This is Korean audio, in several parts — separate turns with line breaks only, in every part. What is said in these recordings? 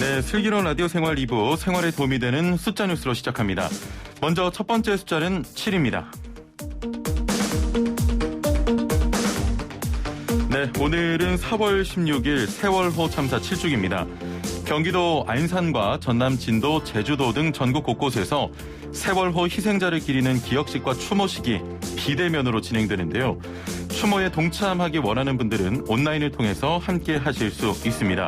네, 슬기로운 라디오 생활 2부 생활에 도움이 되는 숫자 뉴스로 시작합니다. 먼저 첫 번째 숫자는 7입니다. 네, 오늘은 4월 16일 세월호 참사 7주기입니다. 경기도 안산과 전남 진도, 제주도 등 전국 곳곳에서 세월호 희생자를 기리는 기억식과 추모식이 비대면으로 진행되는데요. 추모에 동참하기 원하는 분들은 온라인을 통해서 함께 하실 수 있습니다.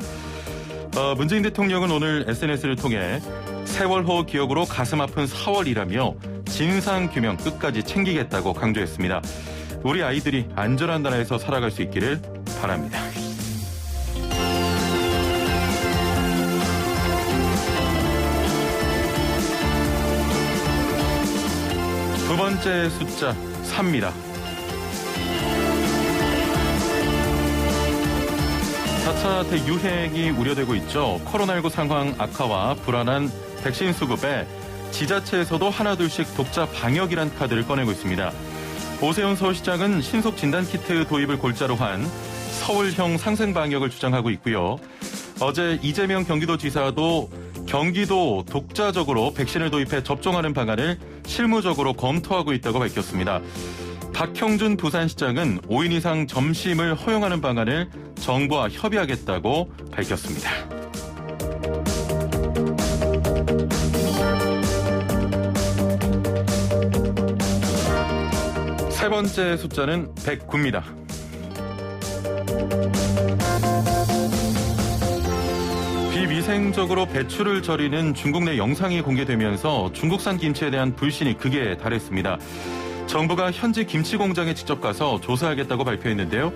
문재인 대통령은 오늘 SNS를 통해 세월호 기억으로 가슴 아픈 4월이라며 진상규명 끝까지 챙기겠다고 강조했습니다. 우리 아이들이 안전한 나라에서 살아갈 수 있기를 바랍니다. 두 번째 숫자 3입니다. 4차 대유행이 우려되고 있죠. 코로나19 상황 악화와 불안한 백신 수급에 지자체에서도 하나둘씩 독자 방역이란 카드를 꺼내고 있습니다. 오세훈 서울시장은 신속 진단키트 도입을 골자로 한 서울형 상생방역을 주장하고 있고요. 어제 이재명 경기도지사도 경기도 독자적으로 백신을 도입해 접종하는 방안을 실무적으로 검토하고 있다고 밝혔습니다. 박형준 부산시장은 5인 이상 점심을 허용하는 방안을 정부와 협의하겠다고 밝혔습니다. 세 번째 숫자는 109입니다. 비위생적으로 배추를 절이는 중국 내 영상이 공개되면서 중국산 김치에 대한 불신이 극에 달했습니다. 정부가 현지 김치 공장에 직접 가서 조사하겠다고 발표했는데요.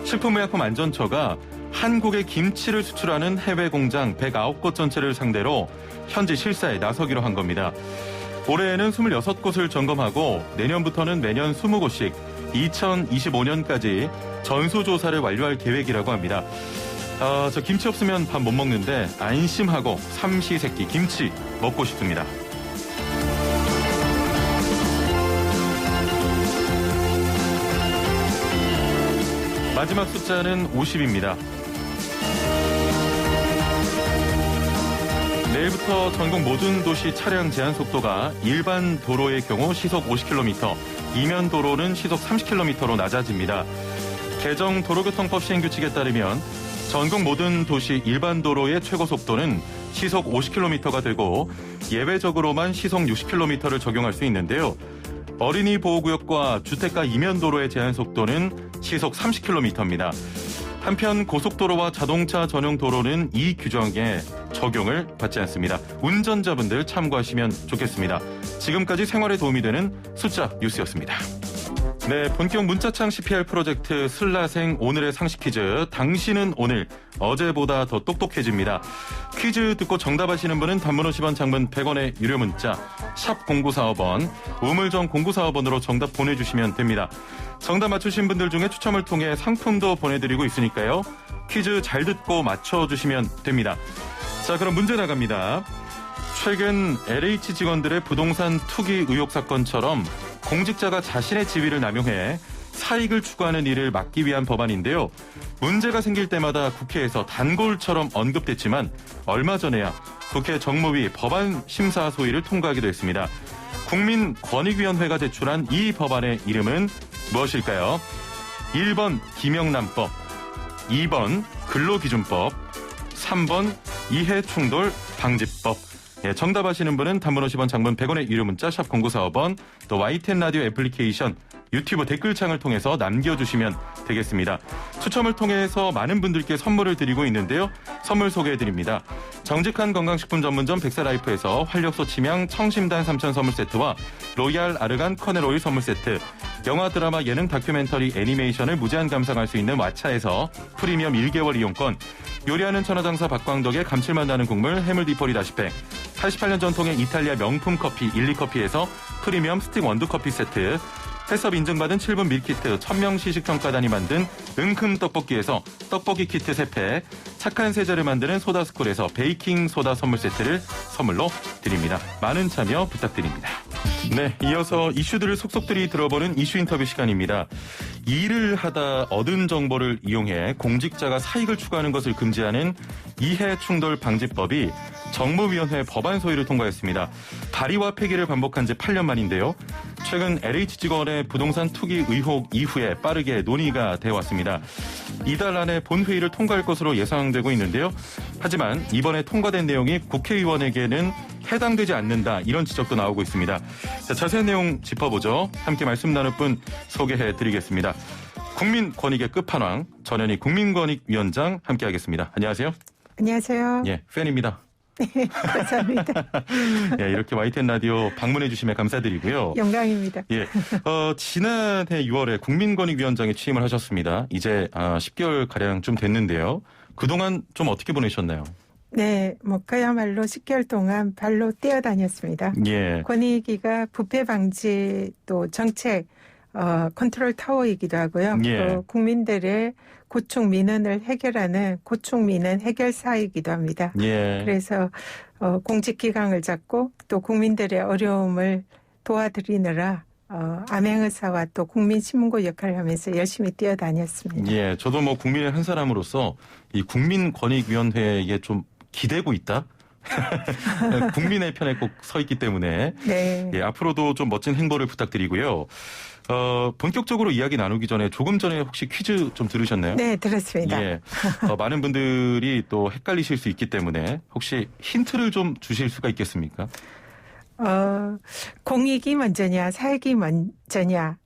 식품의약품안전처가 한국에 김치를 수출하는 해외 공장 109곳 전체를 상대로 현지 실사에 나서기로 한 겁니다. 올해에는 26곳을 점검하고 내년부터는 매년 20곳씩 2025년까지 전수조사를 완료할 계획이라고 합니다. 저 김치 없으면 밥 못 먹는데 안심하고 삼시세끼 김치 먹고 싶습니다. 마지막 숫자는 50입니다. 내일부터 전국 모든 도시 차량 제한 속도가 일반 도로의 경우 시속 50km, 이면 도로는 시속 30km로 낮아집니다. 개정 도로교통법 시행규칙에 따르면 전국 모든 도시 일반 도로의 최고 속도는 시속 50km가 되고 예외적으로만 시속 60km를 적용할 수 있는데요. 어린이 보호구역과 주택가 이면 도로의 제한 속도는 시속 30km입니다. 한편 고속도로와 자동차 전용 도로는 이 규정에 적용을 받지 않습니다. 운전자분들 참고하시면 좋겠습니다. 지금까지 생활에 도움이 되는 숫자 뉴스였습니다. 네, 본격 문자창 CPR 프로젝트 슬라생 오늘의 상식 퀴즈. 당신은 오늘 어제보다 더 똑똑해집니다. 퀴즈 듣고 정답하시는 분은 단문 50원, 장문 100원의 유료 문자 샵 0945번, 우물정 0945번으로 정답 보내주시면 됩니다. 정답 맞추신 분들 중에 추첨을 통해 상품도 보내드리고 있으니까요. 퀴즈 잘 듣고 맞춰주시면 됩니다. 자, 그럼 문제 나갑니다. 최근 LH 직원들의 부동산 투기 의혹 사건처럼 공직자가 자신의 지위를 남용해 사익을 추구하는 일을 막기 위한 법안인데요. 문제가 생길 때마다 국회에서 단골처럼 언급됐지만 얼마 전에야 국회 정무위 법안 심사 소위를 통과하기도 했습니다. 국민권익위원회가 제출한 이 법안의 이름은 무엇일까요? 1번 김영란법, 2번 근로기준법, 3번 이해충돌방지법. 예, 정답하시는 분은 단문 50원, 장문 100원의 유료 문자 샵 0945번, 또 YTN 라디오 애플리케이션 유튜브 댓글창을 통해서 남겨주시면 되겠습니다. 추첨을 통해서 많은 분들께 선물을 드리고 있는데요. 선물 소개해드립니다. 정직한 건강식품 전문점 백사라이프에서 활력소 침향 청심단 3천 선물 세트와 로얄 아르간 커넬 오일 선물 세트, 영화, 드라마, 예능, 다큐멘터리, 애니메이션을 무제한 감상할 수 있는 왓챠에서 프리미엄 1개월 이용권, 요리하는 천하장사 박광덕의 감칠맛 나는 국물 해물디포리 다시팩, 88년 전통의 이탈리아 명품 커피 일리커피에서 프리미엄 스틱 원두커피 세트, 해썹 인증받은 7분 밀키트, 1000명 시식평가단이 만든 은큼 떡볶이에서 떡볶이 키트 3팩, 착한 세제를 만드는 소다스쿨에서 베이킹 소다 선물 세트를 선물로 드립니다. 많은 참여 부탁드립니다. 네, 이어서 이슈들을 속속들이 들어보는 이슈 인터뷰 시간입니다. 일을 하다 얻은 정보를 이용해 공직자가 사익을 추구하는 것을 금지하는 이해충돌방지법이 정무위원회 법안 소위를 통과했습니다. 발의와 폐기를 반복한 지 8년 만인데요. 최근 LH 직원의 부동산 투기 의혹 이후에 빠르게 논의가 되어 왔습니다. 이달 안에 본회의를 통과할 것으로 예상되고 있는데요. 하지만 이번에 통과된 내용이 국회의원에게는 해당되지 않는다, 이런 지적도 나오고 있습니다. 자, 자세한 내용 짚어보죠. 함께 말씀 나눌 분 소개해드리겠습니다. 국민권익의 끝판왕 전현희 국민권익위원장 함께하겠습니다. 안녕하세요.
안녕하세요.
예, 팬입니다.
네, 감사합니다.
예, 이렇게 YTN 라디오 방문해 주시면 감사드리고요.
영광입니다.
예, 지난해 6월에 국민권익위원장에 취임을 하셨습니다. 이제 10개월 가량 좀 됐는데요. 그동안 좀 어떻게 보내셨나요?
네, 그야말로 10개월 동안 발로 뛰어다녔습니다.
예.
권익위가 부패 방지 또 정책 컨트롤 타워이기도 하고요.
예.
또 국민들의 고충 민원을 해결하는 고충 민원 해결사이기도 합니다.
예.
그래서 공직기강을 잡고 또 국민들의 어려움을 도와드리느라 암행의사와 또 국민신문고 역할을 하면서 열심히 뛰어다녔습니다.
예, 저도 국민의 한 사람으로서 이 국민권익위원회에 좀 기대고 있다. 국민의 편에 꼭 서 있기 때문에
네.
예, 앞으로도 좀 멋진 행보를 부탁드리고요. 본격적으로 이야기 나누기 전에 조금 전에 혹시 퀴즈 좀 들으셨나요?
네, 들었습니다.
예, 많은 분들이 또 헷갈리실 수 있기 때문에 혹시 힌트를 좀 주실 수가 있겠습니까?
공익이 먼저냐 사익이 먼저냐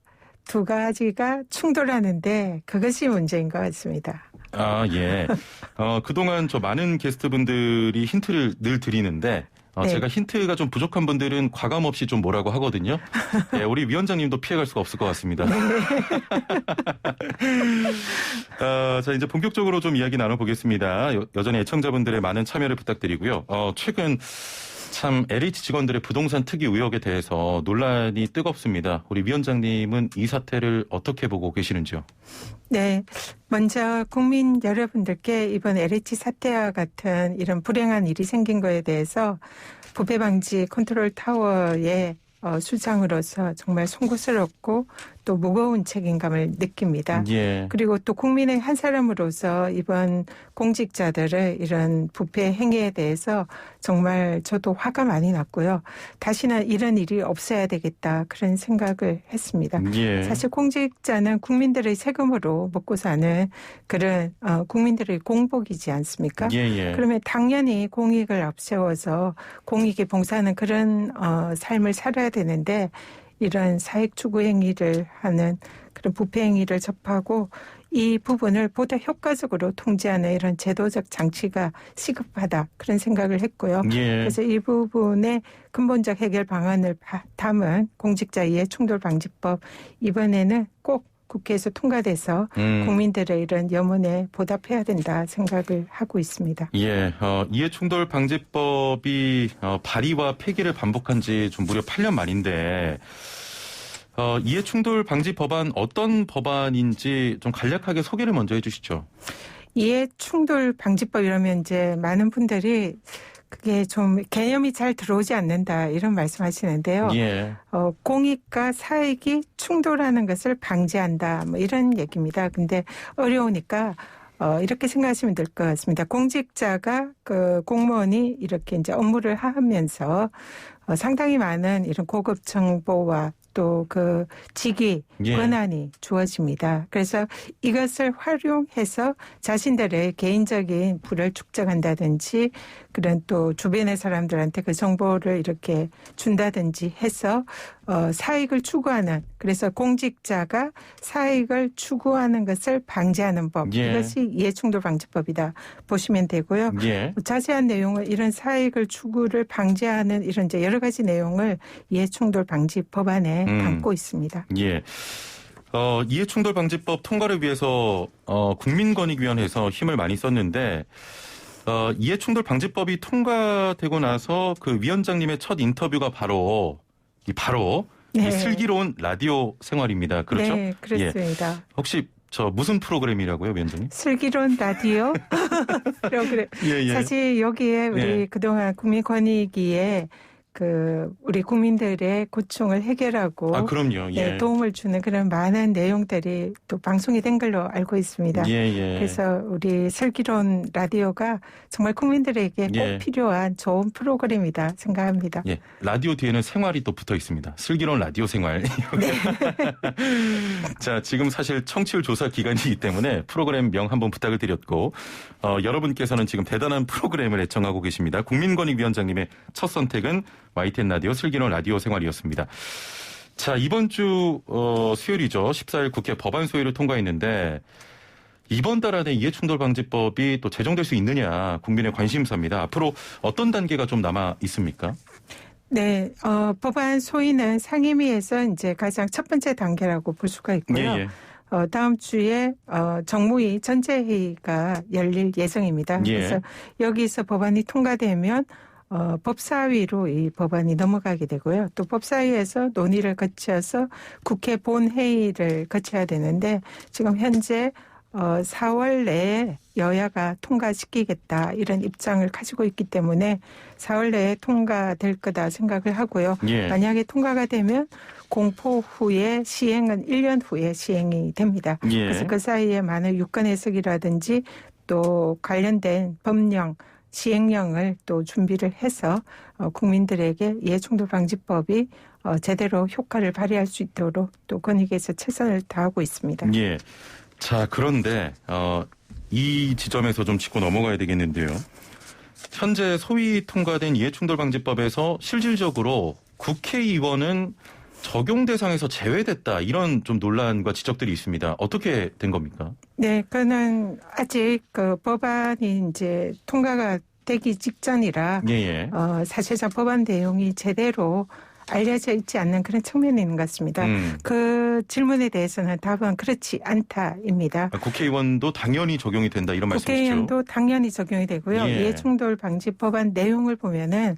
두 가지가 충돌하는데 그것이 문제인 것 같습니다.
아, 예. 그동안 저 많은 게스트분들이 힌트를 늘 드리는데
네.
제가 힌트가 좀 부족한 분들은 과감 없이 좀 뭐라고 하거든요. 예, 우리 위원장님도 피해갈 수가 없을 것 같습니다.
네.
자, 이제 본격적으로 좀 이야기 나눠보겠습니다. 여전히 애청자분들의 많은 참여를 부탁드리고요. 최근 참 LH 직원들의 부동산 투기 의혹에 대해서 논란이 뜨겁습니다. 우리 위원장님은 이 사태를 어떻게 보고 계시는지요?
네, 먼저 국민 여러분들께 이번 LH 사태와 같은 이런 불행한 일이 생긴 거에 대해서 부패 방지 컨트롤 타워의 수장으로서 정말 송구스럽고 또 무거운 책임감을 느낍니다.
예.
그리고 또 국민의 한 사람으로서 이번 공직자들의 이런 부패 행위에 대해서 정말 저도 화가 많이 났고요. 다시는 이런 일이 없어야 되겠다, 그런 생각을 했습니다.
예.
사실 공직자는 국민들의 세금으로 먹고 사는 그런 국민들의 공복이지 않습니까?
예.
그러면 당연히 공익을 앞세워서 공익에 봉사하는 그런 삶을 살아야 되는데 이런 사익 추구 행위를 하는 그런 부패 행위를 접하고 이 부분을 보다 효과적으로 통제하는 이런 제도적 장치가 시급하다, 그런 생각을 했고요.
예.
그래서 이 부분의 근본적 해결 방안을 담은 공직자 이해충돌방지법, 이번에는 꼭 국회에서 통과돼서 국민들의 이런 염원에 보답해야 된다 생각을 하고 있습니다.
예, 이해충돌방지법이 발의와 폐기를 반복한 지 좀 무려 8년 만인데 이해충돌방지 법안 어떤 법안인지 좀 간략하게 소개를 먼저 해주시죠.
이해충돌방지법이라면 이제 많은 분들이 그게 좀 개념이 잘 들어오지 않는다, 이런 말씀하시는데요.
예.
공익과 사익이 충돌하는 것을 방지한다, 이런 얘기입니다. 근데 어려우니까 이렇게 생각하시면 될 것 같습니다. 공직자가 그 공무원이 이렇게 이제 업무를 하면서 상당히 많은 이런 고급 정보와 또 그 직위,
예.
권한이 주어집니다. 그래서 이것을 활용해서 자신들의 개인적인 부를 축적한다든지 그런 또 주변의 사람들한테 그 정보를 이렇게 준다든지 해서 사익을 추구하는, 그래서 공직자가 사익을 추구하는 것을 방지하는 법,
예.
이것이 이해충돌방지법이다 보시면 되고요.
예.
자세한 내용을 이런 사익을 추구를 방지하는 이런 이제 여러 가지 내용을 이해충돌방지 법안에 담고 있습니다.
예. 이해충돌방지법 통과를 위해서 국민권익위원회에서 힘을 많이 썼는데 이해충돌방지법이 통과되고 나서 그 위원장님의 첫 인터뷰가 바로
네.
이 슬기로운 라디오 생활입니다. 그렇죠?
네, 그렇습니다.
예. 혹시 무슨 프로그램이라고요, 위원장님?
슬기로운 라디오 프로그램.
예.
사실 여기에 우리
예.
그동안 국민권익위에 우리 국민들의 고충을 해결하고
그럼요. 예.
네, 도움을 주는 그런 많은 내용들이 또 방송이 된 걸로 알고 있습니다. 그래서 우리 슬기로운 라디오가 정말 국민들에게 꼭 필요한 좋은 프로그램이다 생각합니다.
예. 라디오 뒤에는 생활이 또 붙어 있습니다. 슬기로운 라디오 생활. 네. 자, 지금 사실 청취율 조사 기간이기 때문에 프로그램 명 한번 부탁을 드렸고 여러분께서는 지금 대단한 프로그램을 애청하고 계십니다. 국민권익위원장님의 첫 선택은 YTN 라디오 슬기로운 라디오 생활이었습니다. 자, 이번 주 수요일이죠. 14일 국회 법안 소위를 통과했는데 이번 달 안에 이해충돌방지법이 또 제정될 수 있느냐 국민의 관심사입니다. 앞으로 어떤 단계가 좀 남아 있습니까?
네, 법안 소위는 상임위에서 이제 가장 첫 번째 단계라고 볼 수가 있고요. 다음 주에 정무위 전체회의가 열릴 예정입니다. 그래서 여기서 법안이 통과되면 법사위로 이 법안이 넘어가게 되고요. 또 법사위에서 논의를 거쳐서 국회 본회의를 거쳐야 되는데 지금 현재 4월 내에 여야가 통과시키겠다 이런 입장을 가지고 있기 때문에 4월 내에 통과될 거다 생각을 하고요. 만약에 통과가 되면 공포 후에 시행은 1년 후에 시행이 됩니다. 그래서 그 사이에 많은 유권 해석이라든지 또 관련된 법령 시행령을 또 준비를 해서 국민들에게 이해충돌방지법이 제대로 효과를 발휘할 수 있도록 또 권익위에서 최선을 다하고 있습니다.
자, 그런데 이 지점에서 좀 짚고 넘어가야 되겠는데요. 현재 소위 통과된 이해충돌방지법에서 실질적으로 국회의원은 적용 대상에서 제외됐다 이런 좀 논란과 지적들이 있습니다. 어떻게 된 겁니까? 네,
그는 아직 그 법안이 이제 통과가 되기 직전이라 사실상 법안 내용이 제대로 알려져 있지 않는 그런 측면이 있는 것 같습니다. 그 질문에 대해서는 답은 그렇지 않다입니다.
국회의원도 당연히 적용이 된다 이런 말씀이시죠?
국회의원도 당연히 적용이 되고요. 이해충돌 방지 법안 내용을 보면은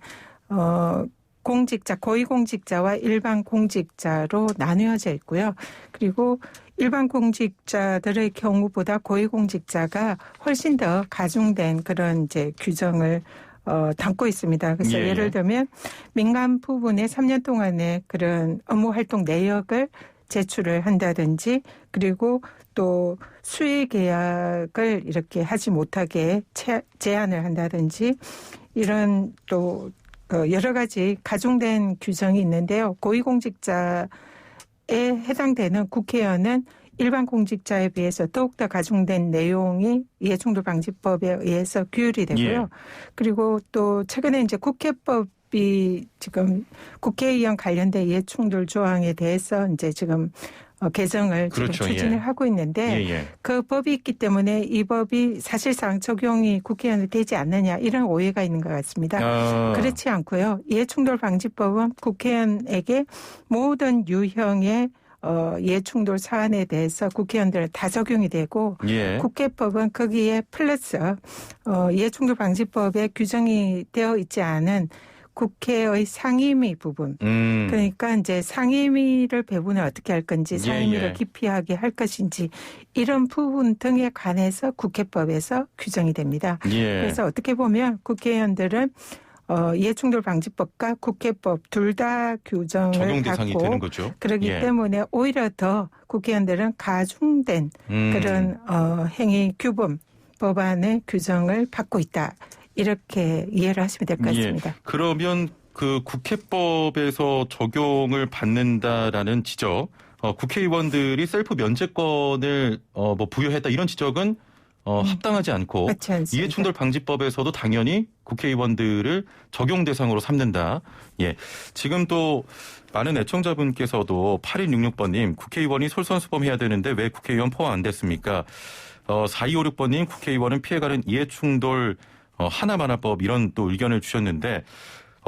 공직자, 고위공직자와 일반 공직자로 나누어져 있고요. 그리고 일반 공직자들의 경우보다 고위공직자가 훨씬 더 가중된 그런 이제 규정을 담고 있습니다. 그래서 예를 들면 민간 부분에 3년 동안의 그런 업무 활동 내역을 제출을 한다든지 그리고 또 수의 계약을 이렇게 하지 못하게 제한을 한다든지 이런 또 여러 가지 가중된 규정이 있는데요. 고위공직자에 해당되는 국회의원은 일반 공직자에 비해서 더욱더 가중된 내용이 이해충돌방지법에 의해서 규율이 되고요. 그리고 또 최근에 이제 국회법이 지금 국회의원 관련된 이해충돌 조항에 대해서 이제 지금 개정을 지금 추진을 하고 있는데 그 법이 있기 때문에 이 법이 사실상 적용이 국회의원에 되지 않느냐 이런 오해가 있는 것 같습니다. 그렇지 않고요. 이해충돌방지법은 국회의원에게 모든 유형의 이해충돌 사안에 대해서 국회의원들은 다 적용이 되고 국회법은 거기에 플러스 이해충돌방지법에 규정이 되어 있지 않은 국회의 상임위 부분. 그러니까 이제 상임위를 배분을 어떻게 할 건지 상임위를 기피하게 할 것인지 이런 부분 등에 관해서 국회법에서 규정이 됩니다. 그래서 어떻게 보면 국회의원들은 이해충돌방지법과 국회법 둘 다 규정을
적용 대상이
갖고
되는 거죠.
그렇기 때문에 오히려 더 국회의원들은 가중된 그런 행위 규범 법안의 규정을 받고 있다. 이렇게 이해를 하시면 될 것 같습니다.
그러면 그 국회법에서 적용을 받는다라는 지적, 국회의원들이 셀프 면제권을 부여했다 이런 지적은 합당하지 않고 이해충돌방지법에서도 당연히 국회의원들을 적용 대상으로 삼는다. 지금 또 많은 애청자분께서도 8166번님 국회의원이 솔선수범해야 되는데 왜 국회의원 포함 안 됐습니까? 4256번님 국회의원은 피해가는 이해충돌 하나만화법 이런 또 의견을 주셨는데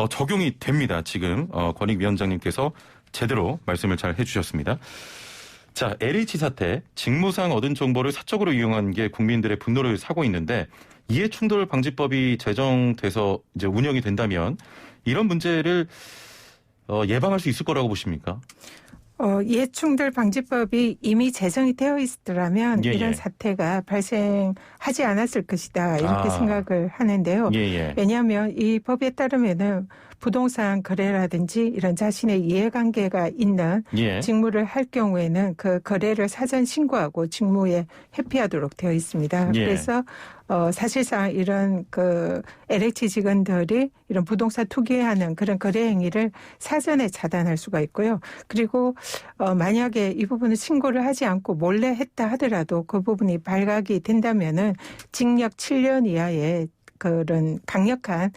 적용이 됩니다. 지금 권익위원장님께서 제대로 말씀을 잘 해주셨습니다. 자, LH 사태 직무상 얻은 정보를 사적으로 이용한 게 국민들의 분노를 사고 있는데 이해충돌 방지법이 제정돼서 이제 운영이 된다면 이런 문제를 예방할 수 있을 거라고 보십니까?
이해충돌 방지법이 이미 제정이 되어 있더라면 이런 사태가 발생하지 않았을 것이다 이렇게 생각을 하는데요. 왜냐하면 이 법에 따르면은 부동산 거래라든지 이런 자신의 이해관계가 있는
예.
직무를 할 경우에는 그 거래를 사전 신고하고 직무에 회피하도록 되어 있습니다.
예.
그래서 사실상 이런 그 LH 직원들이 이런 부동산 투기하는 그런 거래 행위를 사전에 차단할 수가 있고요. 그리고 만약에 이 부분을 신고를 하지 않고 몰래 했다 하더라도 그 부분이 발각이 된다면은 징역 7년 이하의 그런 강력한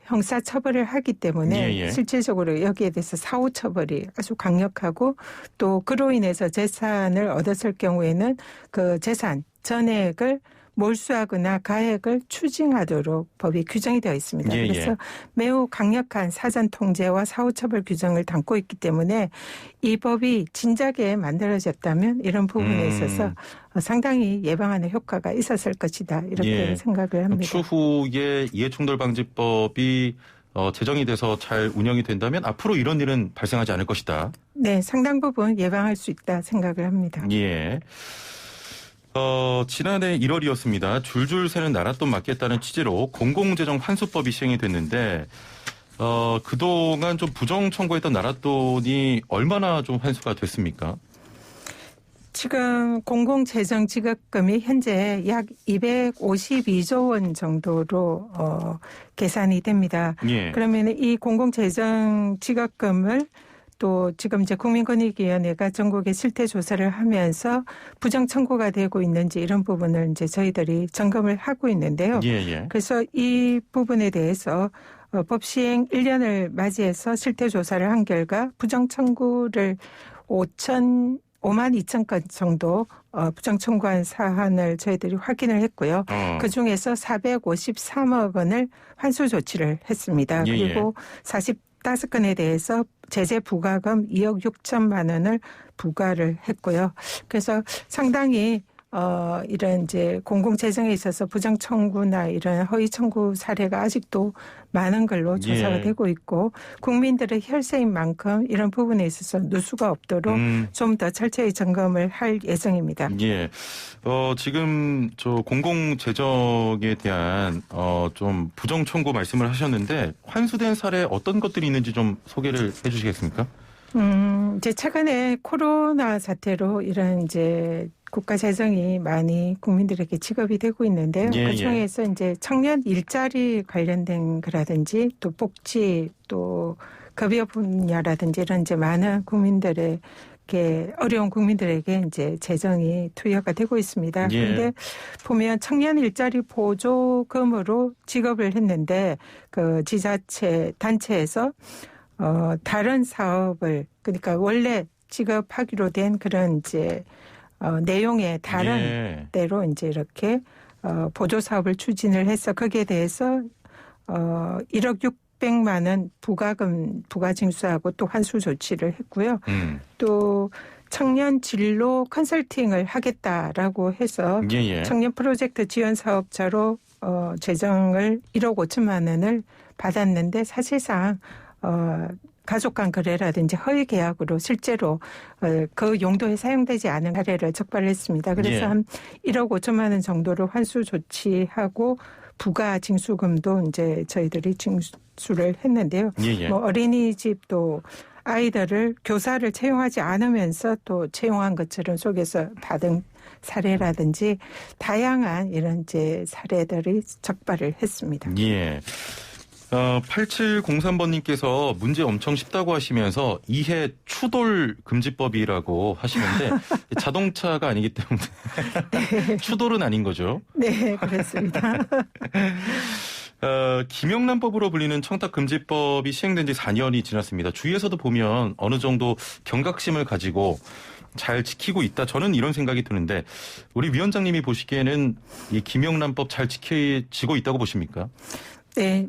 형사 처벌을 하기 때문에
예.
실질적으로 여기에 대해서 사후 처벌이 아주 강력하고 또 그로 인해서 재산을 얻었을 경우에는 그 재산 전액을 몰수하거나 가액을 추징하도록 법이 규정이 되어 있습니다.
예.
그래서 매우 강력한 사전 통제와 사후 처벌 규정을 담고 있기 때문에 이 법이 진작에 만들어졌다면 이런 부분에 있어서 상당히 예방하는 효과가 있었을 것이다. 이렇게
예.
생각을 합니다.
추후에 이해충돌방지법이 제정이 돼서 잘 운영이 된다면 앞으로 이런 일은 발생하지 않을 것이다.
네, 상당 부분 예방할 수 있다 생각을 합니다.
예. 지난해 1월이었습니다. 줄줄 새는 나랏돈 막겠다는 취지로 공공재정 환수법이 시행이 됐는데, 그동안 좀 부정 청구했던 나랏돈이 얼마나 좀 환수가 됐습니까?
지금 공공재정지급금이 현재 약 252조 원 정도로 계산이 됩니다.
예.
그러면 이 공공재정지급금을 또 지금 이제 국민권익위원회가 전국에 실태 조사를 하면서 부정 청구가 되고 있는지 이런 부분을 이제 저희들이 점검을 하고 있는데요.
예.
그래서 이 부분에 대해서 법 시행 1년을 맞이해서 실태 조사를 한 결과 부정 청구를 5만 2천 건 정도 부정 청구한 사안을 저희들이 확인을 했고요. 그중에서 453억 원을 환수 조치를 했습니다. 그리고 45건에 대해서 제재 부과금 2억 6천만 원을 부과를 했고요. 그래서 상당히 이런 이제 공공재정에 있어서 부정 청구나 이런 허위 청구 사례가 아직도 많은 걸로 조사가 되고 있고 국민들의 혈세인 만큼 이런 부분에 있어서 누수가 없도록 좀 더 철저히 점검을 할 예정입니다.
예. 지금 저 공공재정에 대한 좀 부정 청구 말씀을 하셨는데 환수된 사례 어떤 것들이 있는지 좀 소개를 해 주시겠습니까?
이제 최근에 코로나 사태로 이런 이제 국가 재정이 많이 국민들에게 지급이 되고 있는데요. 그 중에서 이제 청년 일자리 관련된 거라든지 또 복지 또 급여 분야라든지 이런 이제 많은 국민들에게 어려운 국민들에게 이제 재정이 투여가 되고 있습니다. 그런데 보면 청년 일자리 보조금으로 지급을 했는데 그 지자체 단체에서 다른 사업을 그러니까 원래 지급하기로 된 그런 이제 내용의 다른 때로 이제 이렇게 보조 사업을 추진을 해서 거기에 대해서 1억 600만 원 부과금 부과 징수하고 또 환수 조치를 했고요. 또 청년 진로 컨설팅을 하겠다라고 해서 청년 프로젝트 지원 사업자로 재정을 1억 5천만 원을 받았는데 사실상 가족 간 거래라든지 허위 계약으로 실제로 그 용도에 사용되지 않은 사례를 적발했습니다. 그래서 한 1억 5천만 원 정도로 환수 조치하고 부가 징수금도 이제 저희들이 징수를 했는데요. 뭐 어린이집도 아이들을 교사를 채용하지 않으면서 또 채용한 것처럼 속에서 받은 사례라든지 다양한 이런 이제 사례들이 적발을 했습니다.
예. 8703번님께서 문제 엄청 쉽다고 하시면서 이해 추돌 금지법이라고 하시는데 자동차가 아니기 때문에 추돌은 아닌 거죠?
네, 그렇습니다.
김영란법으로 불리는 청탁금지법이 시행된 지 4년이 지났습니다. 주위에서도 보면 어느 정도 경각심을 가지고 잘 지키고 있다. 저는 이런 생각이 드는데 우리 위원장님이 보시기에는 이 김영란법 잘 지켜지고 있다고 보십니까?
네,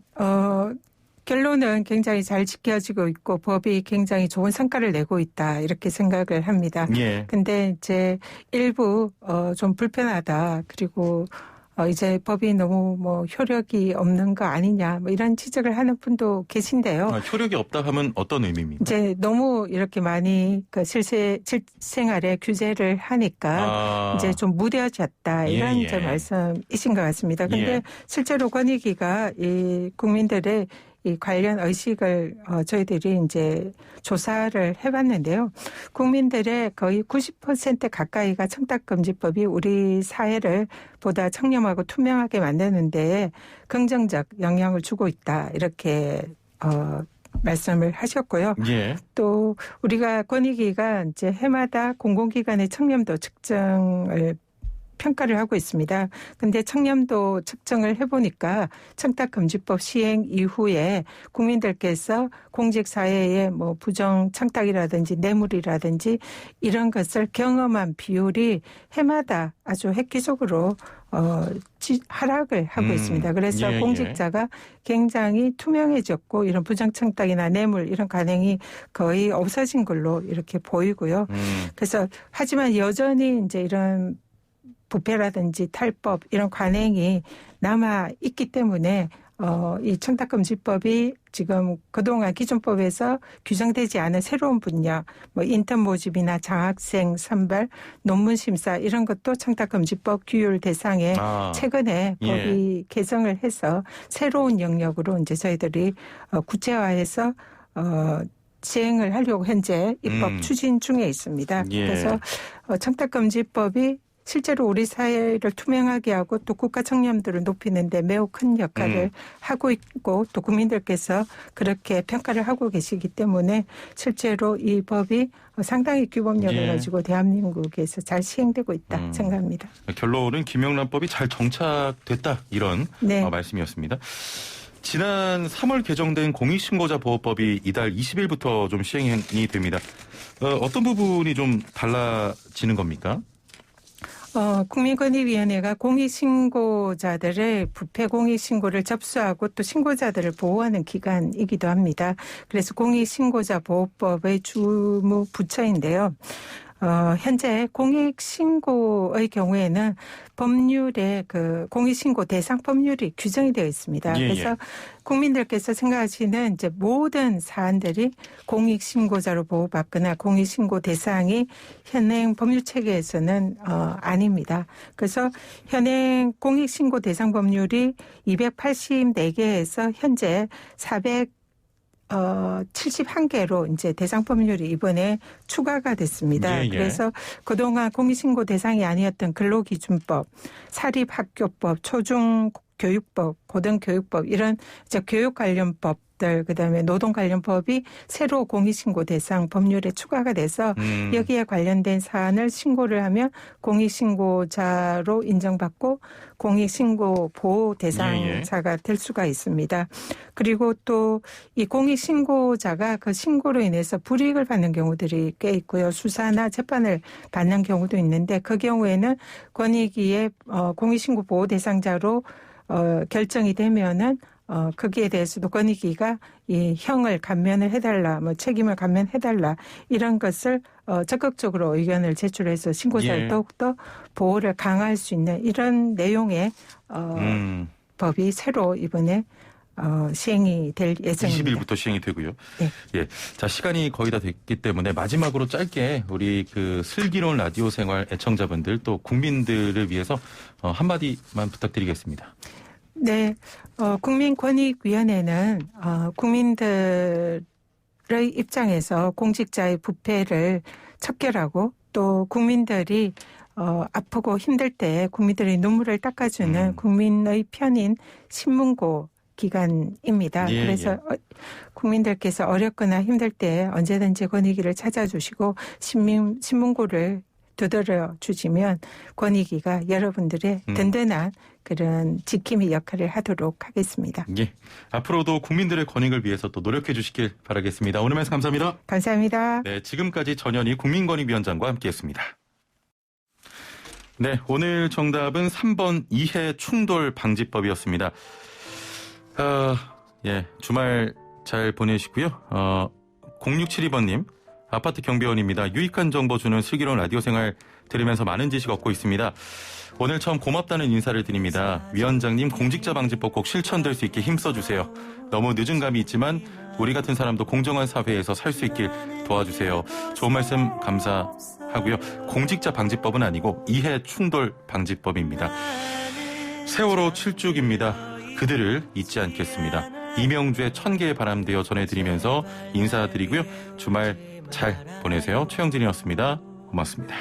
결론은 굉장히 잘 지켜지고 있고 법이 굉장히 좋은 성과를 내고 있다 이렇게 생각을 합니다. 근데 이제 일부 좀 불편하다 그리고 이제 법이 너무 뭐 효력이 없는 거 아니냐 뭐 이런 지적을 하는 분도 계신데요.
효력이 없다 하면 어떤 의미입니까?
이제 너무 이렇게 많이 그 실생활에 규제를 하니까 이제 좀 무뎌졌다 이런 이제 말씀이신 것 같습니다. 그런데 실제로 권익위가 이 국민들의 이 관련 의식을 저희들이 이제 조사를 해봤는데요. 국민들의 거의 90% 가까이가 청탁금지법이 우리 사회를 보다 청렴하고 투명하게 만드는 데에 긍정적 영향을 주고 있다. 이렇게 말씀을 하셨고요.
예.
또 우리가 권익위가 이제 해마다 공공기관의 청렴도 측정을 평가를 하고 있습니다. 근데 청렴도 측정을 해보니까 청탁금지법 시행 이후에 국민들께서 공직사회의 뭐 부정 청탁이라든지 뇌물이라든지 이런 것을 경험한 비율이 해마다 아주 획기적으로 하락을 하고 있습니다. 그래서
예,
공직자가 굉장히 투명해졌고 이런 부정 청탁이나 뇌물 이런 관행이 거의 없어진 걸로 이렇게 보이고요. 그래서 하지만 여전히 이제 이런 부패라든지 탈법 이런 관행이 남아 있기 때문에 이 청탁금지법이 지금 그동안 기존법에서 규정되지 않은 새로운 분야, 뭐 인턴 모집이나 장학생 선발, 논문 심사 이런 것도 청탁금지법 규율 대상에 최근에 법이 개정을 해서 새로운 영역으로 이제 저희들이 구체화해서 시행을 하려고 현재 입법 추진 중에 있습니다. 그래서 청탁금지법이 실제로 우리 사회를 투명하게 하고 또 국가 청렴도를 높이는 데 매우 큰 역할을 하고 있고 또 국민들께서 그렇게 평가를 하고 계시기 때문에 실제로 이 법이 상당히 규범력을 가지고 대한민국에서 잘 시행되고 있다 생각합니다.
결론은 김영란법이 잘 정착됐다 이런 말씀이었습니다. 지난 3월 개정된 공익신고자 보호법이 이달 20일부터 좀 시행이 됩니다. 어떤 부분이 좀 달라지는 겁니까?
국민권익위원회가 공익신고자들의 부패 공익신고를 접수하고 또 신고자들을 보호하는 기관이기도 합니다. 그래서 공익신고자 보호법의 주무 부처인데요. 현재 공익신고의 경우에는 법률에 그 공익신고 대상 법률이 규정이 되어 있습니다. 그래서 국민들께서 생각하시는 이제 모든 사안들이 공익신고자로 보호받거나 공익신고 대상이 현행 법률 체계에서는 아닙니다. 그래서 현행 공익신고 대상 법률이 284개에서 현재 471개로 이제 대상 법률이 이번에 추가가 됐습니다. 그래서 그동안 공익신고 대상이 아니었던 근로기준법, 사립학교법, 초중교육법, 고등교육법 이런 이제 교육 관련법 그다음에 노동 관련 법이 새로 공익신고 대상 법률에 추가가 돼서 여기에 관련된 사안을 신고를 하면 공익신고자로 인정받고 공익신고 보호 대상자가 될 수가 있습니다. 그리고 또 이 공익신고자가 그 신고로 인해서 불이익을 받는 경우들이 꽤 있고요. 수사나 재판을 받는 경우도 있는데 그 경우에는 권익위의 공익신고 보호 대상자로 결정이 되면은 거기에 대해서도 권익위가 이 형을 감면을 해달라, 뭐 책임을 감면해달라 이런 것을 적극적으로 의견을 제출해서 신고자를 더욱더 보호를 강화할 수 있는 이런 내용의 법이 새로 이번에 시행이 될 예정입니다.
20일부터 시행이 되고요.
네.
예. 자, 시간이 거의 다 됐기 때문에 마지막으로 짧게 우리 그 슬기로운 라디오 생활 애청자분들 또 국민들을 위해서 한마디만 부탁드리겠습니다.
네, 국민권익위원회는 국민들의 입장에서 공직자의 부패를 척결하고 또 국민들이 아프고 힘들 때 국민들의 눈물을 닦아주는 국민의 편인 신문고 기관입니다. 그래서 국민들께서 어렵거나 힘들 때 언제든지 권익위를 찾아주시고 신문고를 두드려 주시면 권익위가 여러분들의 든든한 그런 지킴이 역할을 하도록 하겠습니다.
예. 앞으로도 국민들의 권익을 위해서 또 노력해 주시길 바라겠습니다. 오늘 말씀 감사합니다.
감사합니다.
네, 지금까지 전현희 국민권익위원장과 함께했습니다. 네, 오늘 정답은 3번 이해 충돌 방지법이었습니다. 예, 주말 잘 보내시고요. 0672번님. 아파트 경비원입니다. 유익한 정보 주는 슬기로운 라디오 생활 들으면서 많은 지식 얻고 있습니다. 오늘 처음 고맙다는 인사를 드립니다. 위원장님 공직자방지법 꼭 실천될 수 있게 힘써주세요. 너무 늦은 감이 있지만 우리 같은 사람도 공정한 사회에서 살 수 있길 도와주세요. 좋은 말씀 감사하고요. 공직자방지법은 아니고 이해충돌방지법입니다. 세월호 7주기입니다. 그들을 잊지 않겠습니다. 이명주의 1000개의 바람 되어 전해드리면서 인사드리고요. 주말 잘 보내세요. 최영진이었습니다. 고맙습니다.